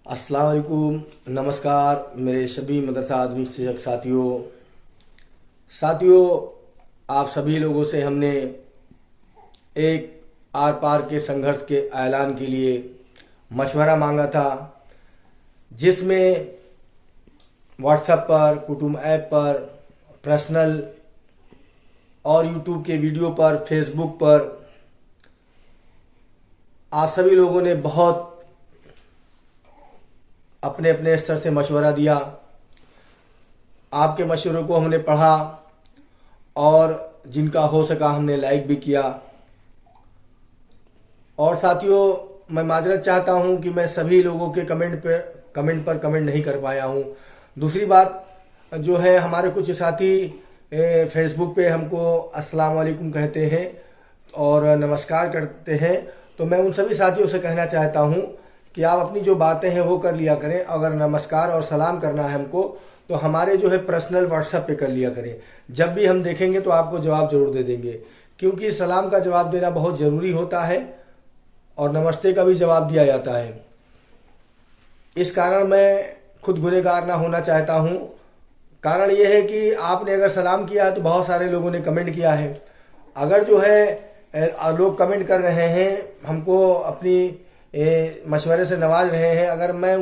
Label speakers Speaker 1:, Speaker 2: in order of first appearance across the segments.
Speaker 1: अस्सलाम वालेकुम, नमस्कार मेरे सभी मदरसा आधुनिक शिक्षक साथियों, आप सभी लोगों से हमने एक आर पार के संघर्ष के ऐलान के लिए मशवरा मांगा था, जिसमें व्हाट्सएप पर, कुटुंब ऐप पर, पर्सनल और यूट्यूब के वीडियो पर, फेसबुक पर आप सभी लोगों ने बहुत अपने अपने स्तर से मशवरा दिया। आपके मशवरों को हमने पढ़ा और जिनका हो सका हमने लाइक भी किया। और साथियों, मैं माजरत चाहता हूं कि मैं सभी लोगों के कमेंट पर कमेंट नहीं कर पाया हूं। दूसरी बात जो है, हमारे कुछ साथी फेसबुक पे हमको अस्सलाम वालेकुम कहते हैं और नमस्कार करते हैं, तो मैं उन सभी साथियों से कहना चाहता हूं कि आप अपनी जो बातें हैं वो कर लिया करें। अगर नमस्कार और सलाम करना है हमको, तो हमारे जो है पर्सनल व्हाट्सएप पे कर लिया करें। जब भी हम देखेंगे तो आपको जवाब जरूर दे देंगे, क्योंकि सलाम का जवाब देना बहुत ज़रूरी होता है और नमस्ते का भी जवाब दिया जाता है। इस कारण मैं खुद गुनहगार ना होना चाहता हूँ। कारण यह है कि आपने अगर सलाम किया है तो बहुत सारे लोगों ने कमेंट किया है। अगर जो है लोग कमेंट कर रहे हैं, हमको अपनी मशवरे से नवाज रहे हैं, अगर मैं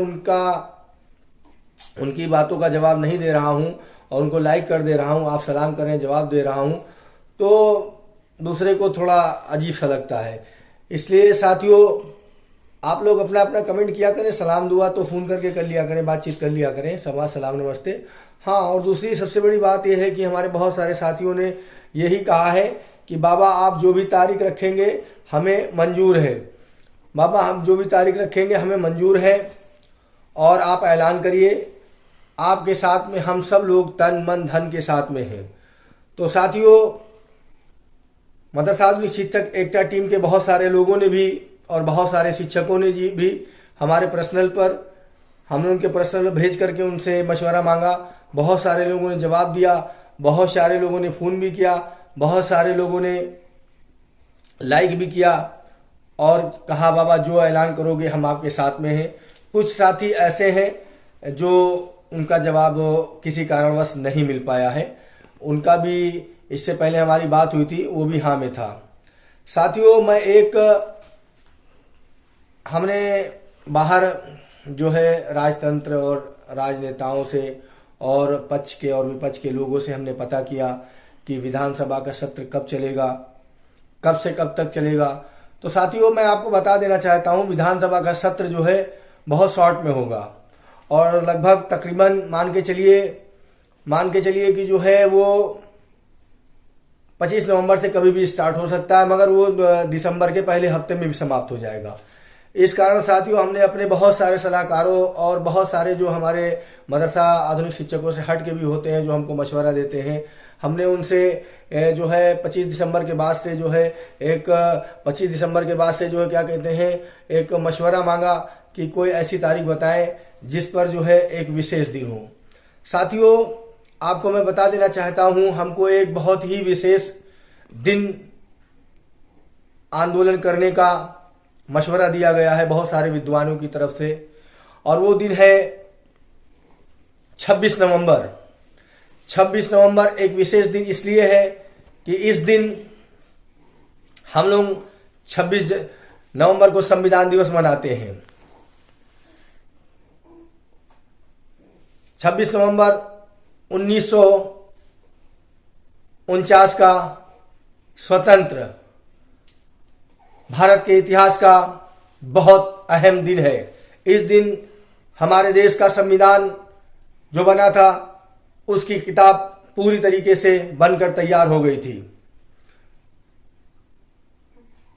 Speaker 1: उनकी बातों का जवाब नहीं दे रहा हूं और उनको लाइक कर दे रहा हूं, आप सलाम करें जवाब दे रहा हूं, तो दूसरे को थोड़ा अजीब सा लगता है। इसलिए साथियों, आप लोग अपना अपना कमेंट किया करें। सलाम दुआ तो फ़ोन करके कर लिया करें, बातचीत कर लिया करें, सवा सलाम नमस्ते। हाँ, और दूसरी सबसे बड़ी बात यह है कि हमारे बहुत सारे साथियों ने यही कहा है कि बाबा आप जो भी तारीख रखेंगे हमें मंजूर है। बाबा हम जो भी तारीख रखेंगे हमें मंजूर है और आप ऐलान करिए। आपके साथ में हम सब लोग तन मन धन के साथ में हैं। तो साथियों, मदरसा आधुनिक शिक्षक एकता टीम के बहुत सारे लोगों ने भी और बहुत सारे शिक्षकों ने भी हमारे पर्सनल पर, हमने उनके पर्सनल भेज करके उनसे मशवरा मांगा। बहुत सारे लोगों ने जवाब दिया, बहुत सारे लोगों ने फ़ोन भी किया, बहुत सारे लोगों ने लाइक भी किया और कहा बाबा जो ऐलान करोगे हम आपके साथ में हैं। कुछ साथी ऐसे हैं जो उनका जवाब किसी कारणवश नहीं मिल पाया है, उनका भी इससे पहले हमारी बात हुई थी, वो भी हाँ में था। साथियों, हमने बाहर जो है राजतंत्र और राजनेताओं से और पक्ष के और विपक्ष के लोगों से हमने पता किया कि विधानसभा का सत्र कब चलेगा, कब से कब तक चलेगा। तो साथियों, मैं आपको बता देना चाहता हूं, विधानसभा का सत्र जो है बहुत शॉर्ट में होगा और लगभग तकरीबन मान के चलिए कि जो है वो 25 नवंबर से कभी भी स्टार्ट हो सकता है, मगर वो दिसंबर के पहले हफ्ते में भी समाप्त हो जाएगा। इस कारण साथियों, हमने अपने बहुत सारे सलाहकारों और बहुत सारे जो हमारे मदरसा आधुनिक शिक्षकों से हट के भी होते हैं, जो हमको मशवरा देते हैं, हमने उनसे जो है 25 दिसंबर के बाद से जो है क्या कहते हैं, एक मशवरा मांगा कि कोई ऐसी तारीख बताएं जिस पर जो है एक विशेष दिन हो। साथियों, आपको मैं बता देना चाहता हूं, हमको एक बहुत ही विशेष दिन आंदोलन करने का मशवरा दिया गया है बहुत सारे विद्वानों की तरफ से, और वो दिन है 26 नवंबर। 26 नवंबर एक विशेष दिन इसलिए है कि इस दिन हम लोग 26 नवंबर को संविधान दिवस मनाते हैं। 26 नवंबर 1949 का स्वतंत्र भारत के इतिहास का बहुत अहम दिन है। इस दिन हमारे देश का संविधान जो बना था उसकी किताब पूरी तरीके से बनकर तैयार हो गई थी।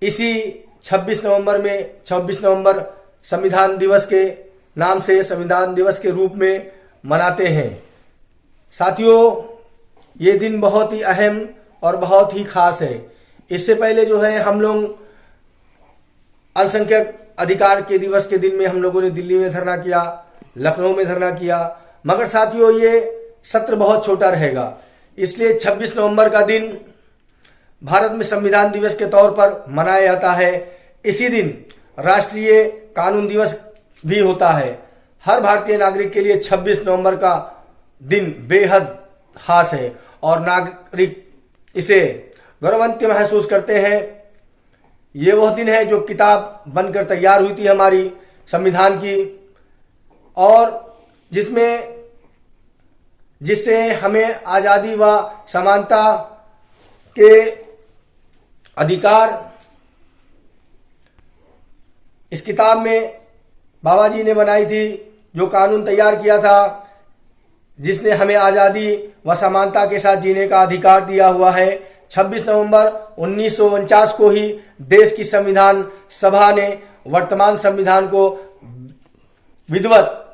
Speaker 1: इसी 26 नवंबर संविधान दिवस के नाम से, संविधान दिवस के रूप में मनाते हैं। साथियों, ये दिन बहुत ही अहम और बहुत ही खास है। इससे पहले जो है हम लोग अल्पसंख्यक अधिकार के दिवस के दिन में हम लोगों ने दिल्ली में धरना किया, लखनऊ में धरना किया, मगर साथियों ये सत्र बहुत छोटा रहेगा। इसलिए 26 नवंबर का दिन भारत में संविधान दिवस के तौर पर मनाया जाता है। इसी दिन राष्ट्रीय कानून दिवस भी होता है। हर भारतीय नागरिक के लिए 26 नवंबर का दिन बेहद खास है और नागरिक इसे गौरवान्वित महसूस करते हैं। ये वह दिन है जो किताब बनकर तैयार हुई थी हमारी संविधान की, और जिससे हमें आज़ादी व समानता के अधिकार इस किताब में बाबा जी ने बनाई थी, जो कानून तैयार किया था, जिसने हमें आज़ादी व समानता के साथ जीने का अधिकार दिया हुआ है। 26 नवंबर 1949 को ही देश की संविधान सभा ने वर्तमान संविधान को विधिवत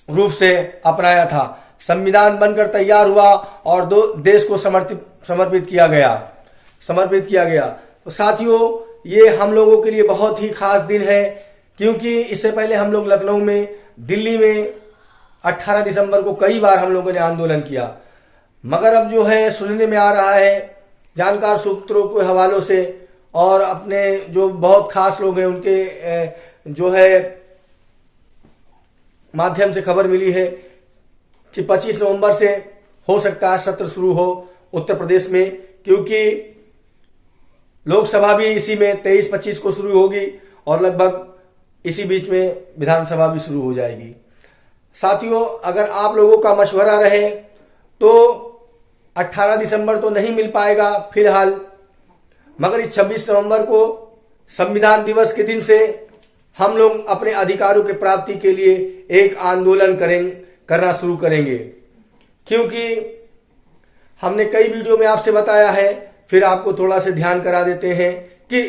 Speaker 1: रूप से अपनाया था। संविधान बनकर तैयार हुआ और देश को समर्पित किया गया। तो साथियों, ये हम लोगों के लिए बहुत ही खास दिन है, क्योंकि इससे पहले हम लोग लखनऊ में, दिल्ली में 18 दिसंबर को कई बार हम लोगों ने आंदोलन किया, मगर अब जो है सुनने में आ रहा है जानकार सूत्रों के हवालों से और अपने जो बहुत खास लोग हैं उनके जो है माध्यम से खबर मिली है कि 25 नवंबर से हो सकता है सत्र शुरू हो उत्तर प्रदेश में, क्योंकि लोकसभा भी इसी में 23-25 को शुरू होगी और लगभग इसी बीच में विधानसभा भी शुरू हो जाएगी। साथियों, अगर आप लोगों का मशवरा रहे तो 18 दिसंबर तो नहीं मिल पाएगा फिलहाल, मगर इस 26 नवंबर को संविधान दिवस के दिन से हम लोग अपने अधिकारों की प्राप्ति के लिए एक आंदोलन करना शुरू करेंगे। क्योंकि हमने कई वीडियो में आपसे बताया है, फिर आपको थोड़ा सा ध्यान करा देते हैं कि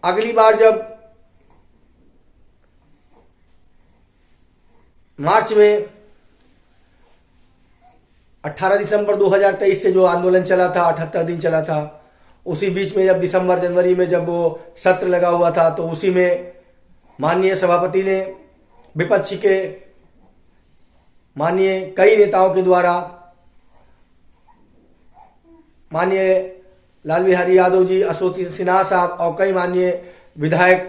Speaker 1: अगली बार जब मार्च में 18 दिसंबर 2023 से जो आंदोलन चला था, 78 दिन चला था, उसी बीच में जब दिसंबर जनवरी में जब वो सत्र लगा हुआ था, तो उसी में माननीय सभापति ने विपक्ष के माननीय कई नेताओं के द्वारा, माननीय लाल बिहारी यादव जी, अशोक सिन्हा साहब और कई माननीय विधायक,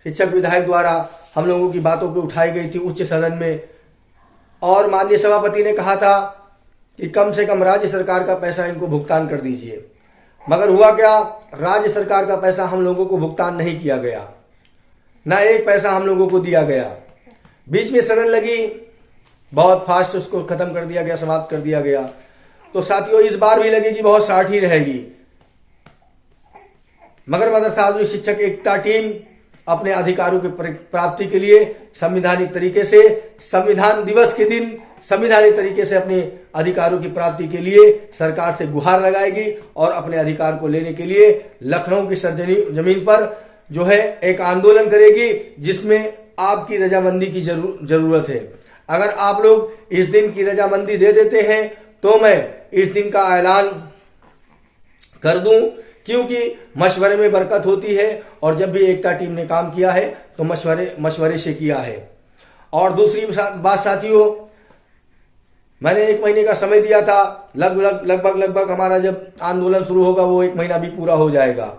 Speaker 1: शिक्षक विधायक द्वारा हम लोगों की बातों को उठाई गई थी उच्च सदन में, और माननीय सभापति ने कहा था कि कम से कम राज्य सरकार का पैसा इनको भुगतान कर दीजिए। मगर हुआ क्या, राज्य सरकार का पैसा हम लोगों को भुगतान नहीं किया गया, ना एक पैसा हम लोगों को दिया गया। बीच में सदन लगी, बहुत फास्ट उसको खत्म कर दिया गया, समाप्त कर दिया गया। तो साथियों, इस बार भी लगेगी बहुत शार्ट ही रहेगी, मगर मदरसा आधुनिक शिक्षक एकता टीम अपने अधिकारों की प्राप्ति के लिए संवैधानिक तरीके से संविधान दिवस के दिन संवैधानिक तरीके से अपने अधिकारों की प्राप्ति के लिए सरकार से गुहार लगाएगी और अपने अधिकार को लेने के लिए लखनऊ की सरजमी जमीन पर जो है एक आंदोलन करेगी, जिसमें आपकी रजामंदी की जरूरत है। अगर आप लोग इस दिन की रजामंदी दे देते हैं तो मैं इस दिन का ऐलान कर दूं, क्योंकि मशवरे में बरकत होती है और जब भी एकता टीम ने काम किया है तो मशवरे से किया है। और दूसरी बात साथियों, मैंने 1 महीने का समय दिया था, लगभग हमारा जब आंदोलन शुरू होगा वो 1 महीना भी पूरा हो जाएगा,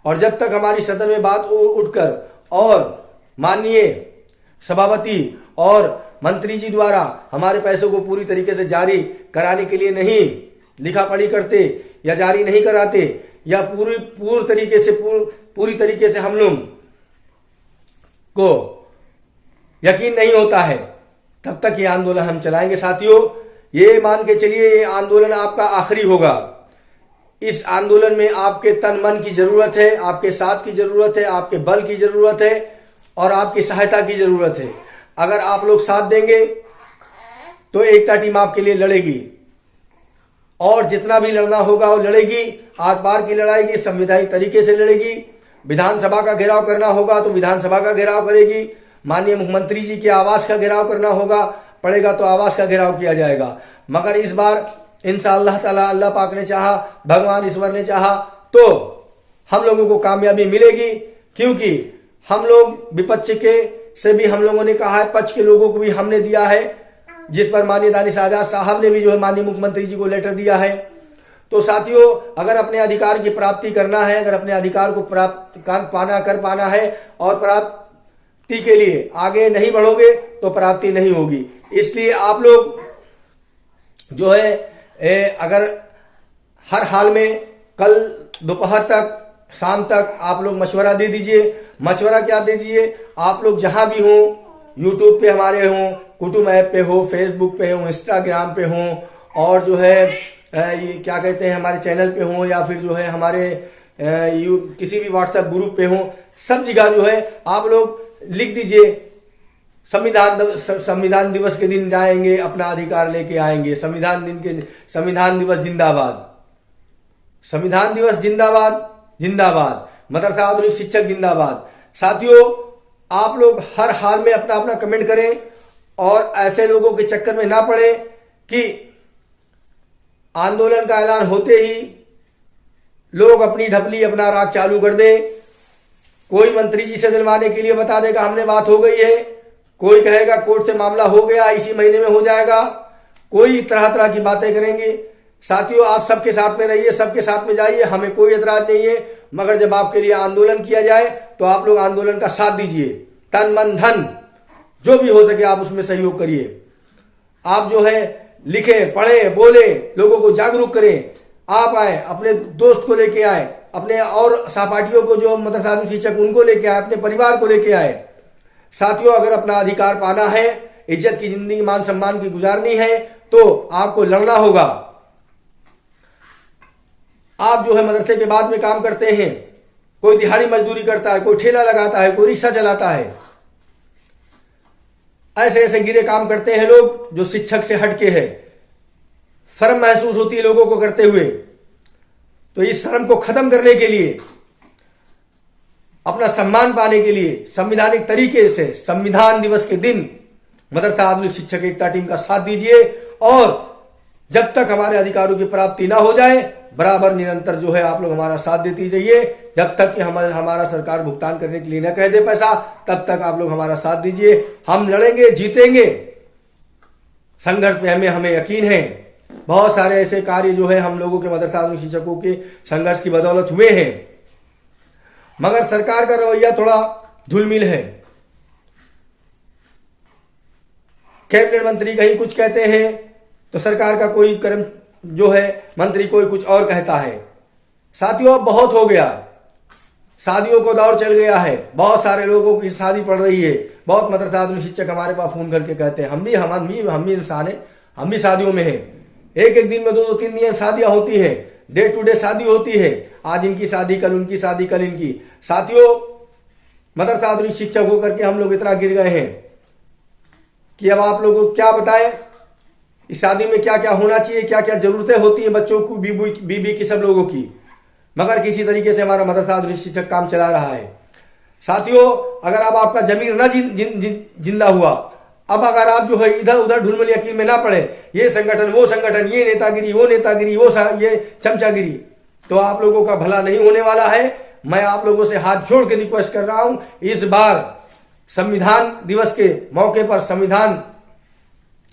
Speaker 1: और जब तक हमारी सदन में बात उठकर और माननीय सभापति और मंत्री जी द्वारा हमारे पैसों को पूरी तरीके से जारी कराने के लिए नहीं लिखा पढ़ी करते या जारी नहीं कराते या पूरी तरीके से हम लोग को यकीन नहीं होता है, तब तक ये आंदोलन हम चलाएंगे। साथियों, ये मान के चलिए ये आंदोलन आपका आखिरी होगा। इस आंदोलन में आपके तन मन की जरूरत है, आपके साथ की जरूरत है, आपके बल की जरूरत है और आपकी सहायता की जरूरत है। अगर आप लोग साथ देंगे तो एकता टीम आपके लिए लड़ेगी और जितना भी लड़ना होगा वो लड़ेगी। आर पार की लड़ाई की संवैधानिक तरीके से लड़ेगी। विधानसभा का घेराव करना होगा तो विधानसभा का घेराव करेगी। माननीय मुख्यमंत्री जी के आवास का घेराव करना होगा पड़ेगा तो आवास का घेराव किया जाएगा। मगर इस बार इंशाअल्लाह ताला अल्लाह पाक ने चाहा, भगवान ईश्वर ने चाहा तो हम लोगों को कामयाबी मिलेगी, क्योंकि हम लोग विपक्ष के से भी हम लोगों ने कहा है, पक्ष के लोगों को भी हमने दिया है, जिस पर माननीय दानिश आजाद साहब ने भी जो है माननीय मुख्यमंत्री जी को लेटर दिया है। तो साथियों, अगर अपने अधिकार की प्राप्ति करना है, अगर अपने अधिकार को प्राप्त कर पाना है और प्राप्त के लिए आगे नहीं बढ़ोगे तो प्राप्ति नहीं होगी। इसलिए आप लोग जो है अगर हर हाल में कल दोपहर तक शाम तक आप लोग मशवरा दे दीजिए। मशवरा क्या दे दीजिए, आप लोग जहां भी हो, यूट्यूब पे हमारे हों, कुटुंब ऐप पे हो, फेसबुक पे हो, इंस्टाग्राम पे हो, और जो है ये क्या कहते हैं हमारे चैनल पे हो, या फिर जो है हमारे किसी भी व्हाट्सएप ग्रुप पे हो, सब जगह जो है आप लोग लिख दीजिए संविधान दिवस के दिन जाएंगे, अपना अधिकार लेके आएंगे। संविधान दिवस जिंदाबाद, संविधान दिवस जिंदाबाद, जिंदाबाद, मदरसा आधुनिक शिक्षक जिंदाबाद। साथियों, आप लोग हर हाल में अपना अपना कमेंट करें और ऐसे लोगों के चक्कर में ना पड़े कि आंदोलन का ऐलान होते ही लोग अपनी ढपली अपना राग चालू कर दें। कोई मंत्री जी से दिलवाने के लिए बता देगा हमने बात हो गई है, कोई कहेगा कोर्ट से मामला हो गया इसी महीने में हो जाएगा, कोई तरह तरह की बातें करेंगे। साथियों, आप सबके साथ में रहिए, सबके साथ में जाइए, हमें कोई एतराज नहीं है, मगर जब आपके लिए आंदोलन किया जाए तो आप लोग आंदोलन का साथ दीजिए। तन मन धन जो भी हो सके आप उसमें सहयोग करिए। आप जो है लिखें, पढ़ें, बोले, लोगों को जागरूक करें। आप आए, अपने दोस्त को लेके आए, अपने और सहपाठियों को जो मदरसा आधुनिक शिक्षक उनको लेके आए, अपने परिवार को लेके आए। साथियों, अगर अपना अधिकार पाना है, इज्जत की जिंदगी मान सम्मान की गुजारनी है तो आपको लड़ना होगा। आप जो है मदरसे के बाद में काम करते हैं, कोई दिहाड़ी मजदूरी करता है, कोई ठेला लगाता है, कोई रिक्शा चलाता है, ऐसे ऐसे गिरे काम करते हैं लोग जो शिक्षक से हटके है। शर्म महसूस होती है लोगों को करते हुए। तो इस शर्म को खत्म करने के लिए, अपना सम्मान पाने के लिए संवैधानिक तरीके से संविधान दिवस के दिन मदरसा आधुनिक शिक्षक एकता टीम का साथ दीजिए। और जब तक हमारे अधिकारों की प्राप्ति ना हो जाए, बराबर निरंतर जो है आप लोग हमारा साथ देती रहिए। जब तक कि हमारा सरकार भुगतान करने के लिए न कह दे पैसा, तब तक आप लोग हमारा साथ दीजिए। हम लड़ेंगे, जीतेंगे। संघर्ष में हमें यकीन है। बहुत सारे ऐसे कार्य जो है हम लोगों के मदरसा आधुनिक शिक्षकों के संघर्ष की बदौलत हुए हैं, मगर सरकार का रवैया थोड़ा धुलमिल है। कैबिनेट मंत्री कहीं कुछ कहते हैं तो सरकार का कोई कर्म जो है मंत्री कोई कुछ और कहता है। साथियों, अब बहुत हो गया, शादियों को दौर चल गया है। बहुत सारे लोगों की शादी पड़ रही है। बहुत मदरसा आधुनिक शिक्षक हमारे पास फोन करके कहते हैं हम भी इंसान है, हम भी शादियों में हैं। एक एक दिन में 2-2 3 दिन शादियां होती हैं, डे टू डे शादी होती है। आज इनकी शादी, कल उनकी शादी, कल इनकी। साथियों, मदरसा आधुनिक शिक्षक होकर के हम लोग इतना गिर गए हैं कि अब आप लोगों को क्या बताएं इस शादी में क्या क्या होना चाहिए, क्या क्या जरूरतें होती हैं बच्चों को, बीबी की, सब लोगों की। मगर किसी तरीके से हमारा मदरसा आधुनिक शिक्षक काम चला रहा है। साथियों, अगर अब आपका जमीर ना जिंदा हुआ, अब अगर आप जो है इधर उधर ढुलमुल यकीन में ना पड़े, ये संगठन वो संगठन, ये नेतागिरी वो नेतागिरी, ये चमचागिरी, तो आप लोगों का भला नहीं होने वाला है। मैं आप लोगों से हाथ जोड़ के रिक्वेस्ट कर रहा हूं, इस बार संविधान दिवस के मौके पर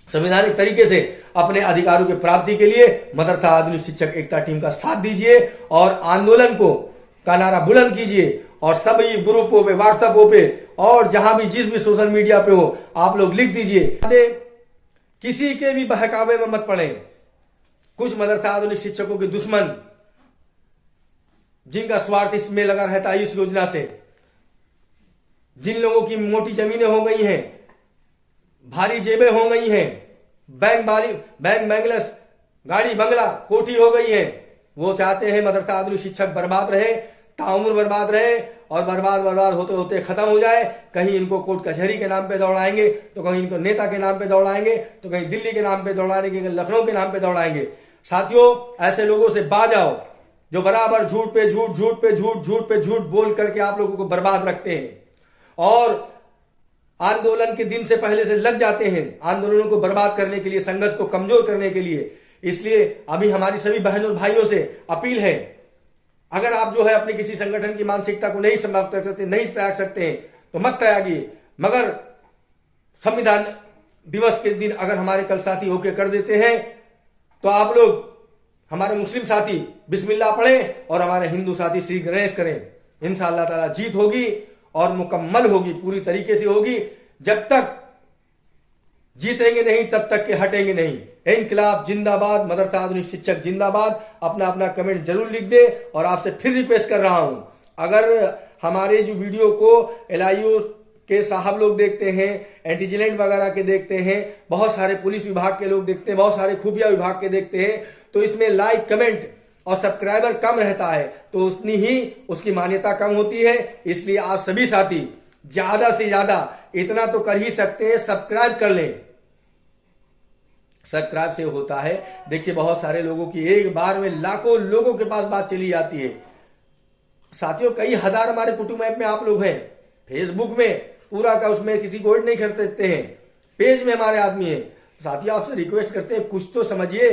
Speaker 1: संवैधानिक तरीके से अपने अधिकारों की प्राप्ति के लिए मदरसा आधुनिक शिक्षक एकता टीम का साथ दीजिए और आंदोलन का नारा बुलंद कीजिए। और सभी ग्रुपों पे, व्हाट्सएपों पे और जहां भी जिस भी सोशल मीडिया पे हो, आप लोग लिख दीजिए। किसी के भी बहकावे में मत पड़े। कुछ मदरसा आधुनिक शिक्षकों के दुश्मन, जिनका स्वार्थ इसमें लगा रहता है, इस योजना से, जिन लोगों की मोटी जमीनें हो गई हैं, भारी जेबें हो गई हैं, बैंक बैंगलेस, गाड़ी बंगला, कोठी हो गई है, वो चाहते हैं मदरसा आधुनिक शिक्षक बर्बाद रहे, ताउम्र बर्बाद रहे और बर्बाद होते होते खत्म हो जाए। कहीं इनको कोर्ट कचहरी के नाम पे दौड़ाएंगे, तो कहीं इनको नेता के नाम पे दौड़ाएंगे, तो कहीं दिल्ली के नाम पे दौड़ाएंगे, लखनऊ के नाम पे दौड़ाएंगे। साथियों, ऐसे लोगों से बाज आओ जो बराबर झूठ पे झूठ बोल करके आप लोगों को बर्बाद रखते हैं और आंदोलन के दिन से पहले से लग जाते हैं आंदोलनों को बर्बाद करने के लिए, संघर्ष को कमजोर करने के लिए। इसलिए अभी हमारी सभी बहनों और भाइयों से अपील है, अगर आप जो है अपनी किसी संगठन की मानसिकता को नहीं समाप्त कर सकते, नहीं त्याग सकते हैं, तो मत त्यागिए। मगर संविधान दिवस के दिन अगर हमारे कल साथी होके कर देते हैं, तो आप लोग, हमारे मुस्लिम साथी बिस्मिल्लाह पढ़ें और हमारे हिंदू साथी श्री गणेश करें। इंशाअल्लाह ताला जीत होगी और मुकम्मल होगी, पूरी तरीके से होगी। जब तक जीतेंगे नहीं तब तक के हटेंगे नहीं। इनकलाब जिंदाबाद, मदरसा आधुनिक शिक्षक जिंदाबाद। अपना अपना कमेंट जरूर लिख दे। और आपसे फिर रिक्वेस्ट कर रहा हूं, अगर हमारे जो वीडियो को LIO के साहब लोग देखते हैं, एंटीजेलेंट वगैरह के देखते हैं, बहुत सारे पुलिस विभाग के लोग देखते हैं, बहुत सारे खुफिया विभाग के देखते हैं, तो इसमें लाइक कमेंट और सब्सक्राइबर कम रहता है, तो उतनी ही उसकी मान्यता कम होती है। इसलिए आप सभी साथी ज्यादा से ज्यादा इतना तो कर ही सकते हैं, सब्सक्राइब कर लें। सब्सक्राइब से होता है, देखिए बहुत सारे लोगों की एक बार में लाखों लोगों के पास बात चली जाती है। साथियों, कई हजार हमारे कुटुंब ऐप में आप लोग हैं, फेसबुक में पूरा का उसमें किसी को ऐड नहीं कर सकते हैं, पेज में हमारे आदमी है। साथियों, आपसे रिक्वेस्ट करते हैं, कुछ तो समझिए,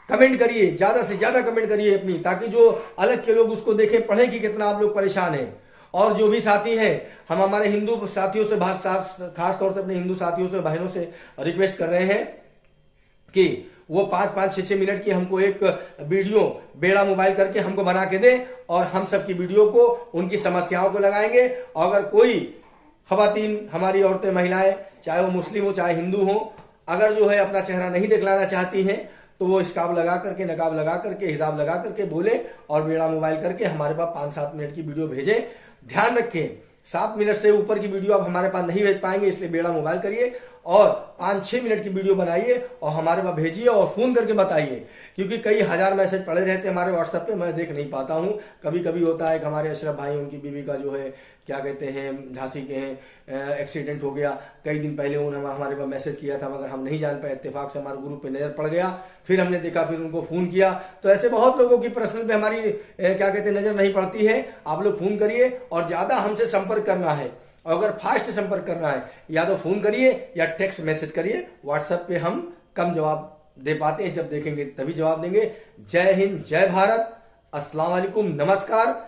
Speaker 1: कमेंट करिए, ज्यादा से ज्यादा कमेंट करिए अपनी, ताकि जो अलग के लोग उसको देखें, पढ़ें कि कितना आप लोग परेशान हैं। और जो भी साथी हैं, हम हमारे हिंदू साथियों से, खास तौर से अपने हिंदू साथियों से, बहनों से रिक्वेस्ट कर रहे हैं कि वो 5-5, 6-6 मिनट की हमको एक वीडियो बेड़ा मोबाइल करके हमको बना के दे, और हम सबकी वीडियो को उनकी समस्याओं को लगाएंगे। और अगर कोई खवातीन, हमारी औरतें, महिलाएं, चाहे वो मुस्लिम हो चाहे हिंदू हो, अगर जो है अपना चेहरा नहीं दिखलाना चाहती हैं, तो वो स्कार्फ लगा करके, नकाब लगा करके, हिजाब लगा करके बोले और बेड़ा मोबाइल करके हमारे पास 5-7 मिनट की वीडियो भेजें। ध्यान रखें, 7 मिनट से ऊपर की वीडियो आप हमारे पास नहीं भेज पाएंगे, इसलिए बेड़ा मोबाइल करिए और 5-6 मिनट की वीडियो बनाइए और हमारे पास भेजिए और फोन करके बताइए, क्योंकि कई हजार मैसेज पड़े रहते हैं हमारे व्हाट्सएप पे, मैं देख नहीं पाता हूँ। कभी कभी होता है कि हमारे अशरफ भाई, उनकी बीवी का जो है क्या कहते हैं, झांसी के हैं, एक्सीडेंट हो गया। कई दिन पहले उन्होंने हमारे पास मैसेज किया था, मगर हम नहीं जान पाए, इत्तेफाक से हमारे ग्रुप पे नजर पड़ गया, फिर हमने देखा, फिर उनको फोन किया। तो ऐसे बहुत लोगों की पर्सनल पे हमारी क्या कहते हैं नजर नहीं पड़ती है। आप लोग फोन करिए और ज्यादा हमसे संपर्क करना है, और अगर फास्ट संपर्क करना है, या तो फोन करिए या टेक्स्ट मैसेज करिए। व्हाट्सएप पे हम कम जवाब दे पाते हैं, जब देखेंगे तभी जवाब देंगे। जय हिंद, जय भारत, अस्सलाम वालेकुम, नमस्कार।